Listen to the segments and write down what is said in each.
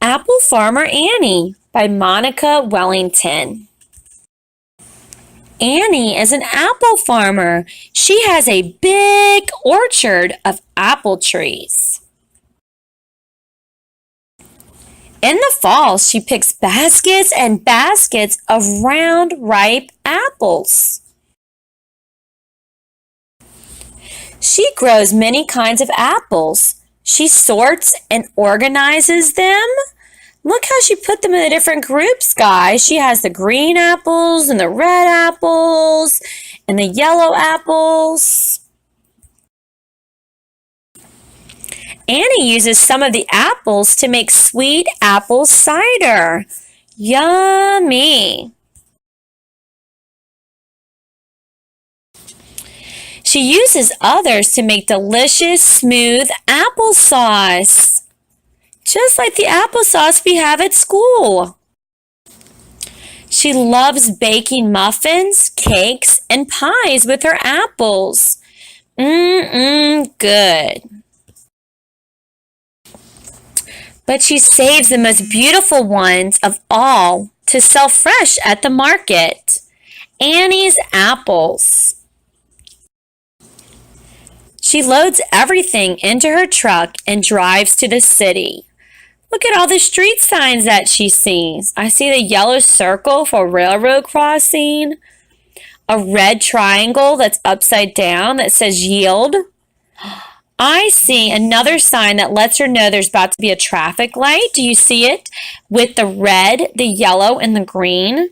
Apple Farmer Annie by Monica Wellington. Annie is an apple farmer. She has a big orchard of apple trees. In the fall, she picks baskets and baskets of round, ripe apples. She grows many kinds of apples. She sorts and organizes them. Look how she put them in the different groups, guys. She has the green apples and the red apples and the yellow apples. Annie uses some of the apples to make sweet apple cider. Yummy! She uses others to make delicious, smooth applesauce, just like the applesauce we have at school. She loves baking muffins, cakes, and pies with her apples. Good. But she saves the most beautiful ones of all to sell fresh at the market. Annie's apples. She loads everything into her truck and drives to the city. Look at all the street signs that she sees. I see the yellow circle for railroad crossing, a red triangle that's upside down that says yield. I see another sign that lets her know there's about to be a traffic light. Do you see it? With the red, the yellow, and the green.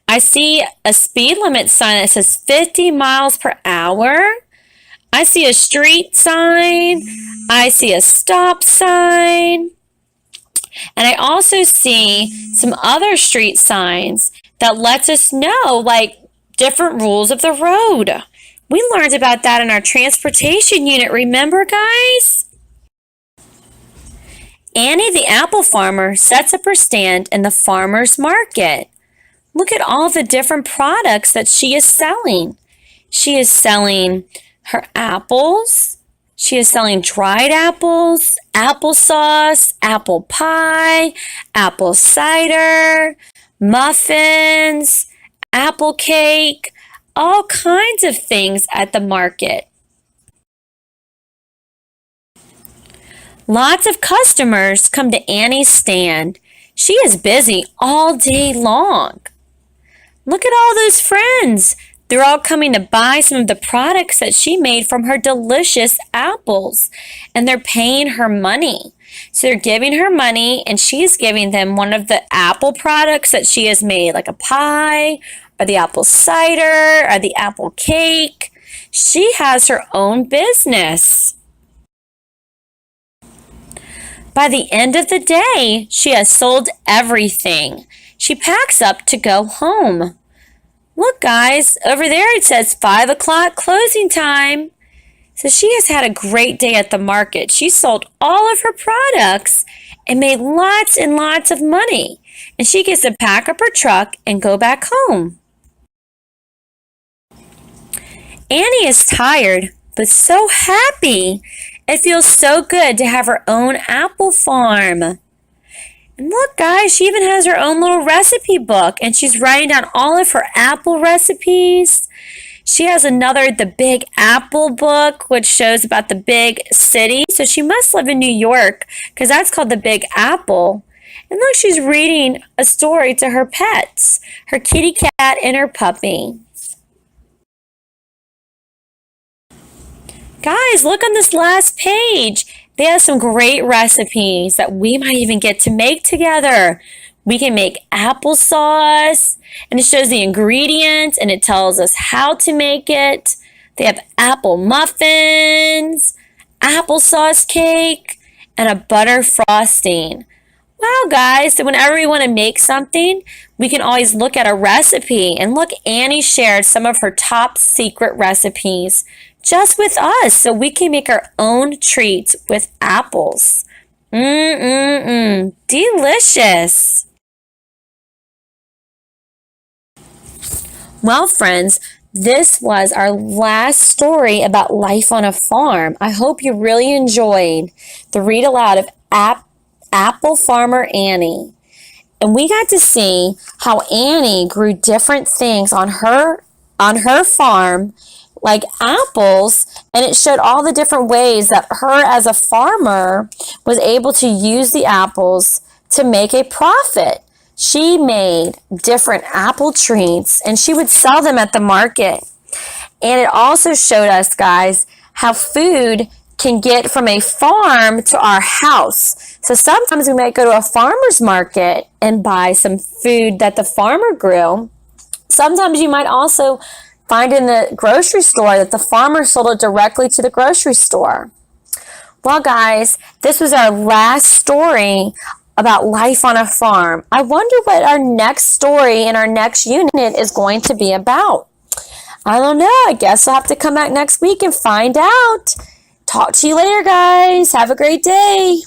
I see a speed limit sign that says 50 miles per hour. I see a street sign. I see a stop sign. And I also see some other street signs that lets us know, like, different rules of the road. We learned about that in our transportation unit, remember, guys? Annie the apple farmer sets up her stand in the farmer's market. Look at all the different products that she is selling. She is selling her apples. She is selling dried apples, applesauce, apple pie, apple cider, muffins, apple cake, all kinds of things at the market. Lots of customers come to Annie's stand. She is busy all day long. Look at all those friends. They're all coming to buy some of the products that she made from her delicious apples, and they're paying her money. So they're giving her money, and she's giving them one of the apple products that she has made, like a pie, or the apple cider, or the apple cake. She has her own business. By the end of the day, she has sold everything. She packs up to go home. Look, guys, over there it says 5 o'clock closing time. So she has had a great day at the market. She sold all of her products and made lots and lots of money. And she gets to pack up her truck and go back home. Annie is tired, but so happy. It feels so good to have her own apple farm. And look, guys, she even has her own little recipe book, and she's writing down all of her apple recipes. She has another, the Big Apple book, which shows about the big city. So she must live in New York, because that's called the Big Apple. And look, she's reading a story to her pets, her kitty cat and her puppy. Guys, look on this last page. They have some great recipes that we might even get to make together. We can make applesauce, and it shows the ingredients, and it tells us how to make it. They have apple muffins, applesauce cake, and a butter frosting. Wow, guys, so whenever we want to make something, we can always look at a recipe. And look, Annie shared some of her top secret recipes just with us, so we can make our own treats with apples. Delicious. Well, friends, this was our last story about life on a farm. I hope you really enjoyed the read aloud of Apple Farmer Annie. And we got to see how Annie grew different things on her farm, like apples, and it showed all the different ways that her as a farmer was able to use the apples to make a profit. She made different apple treats and she would sell them at the market. And it also showed us, guys, how food can get from a farm to our house. So sometimes we might go to a farmer's market and buy some food that the farmer grew. Sometimes you might also find in the grocery store that the farmer sold it directly to the grocery store. Well, guys, this was our last story about life on a farm. I wonder what our next story in our next unit is going to be about. I don't know. I guess I'll have to come back next week and find out. Talk to you later, guys. Have a great day.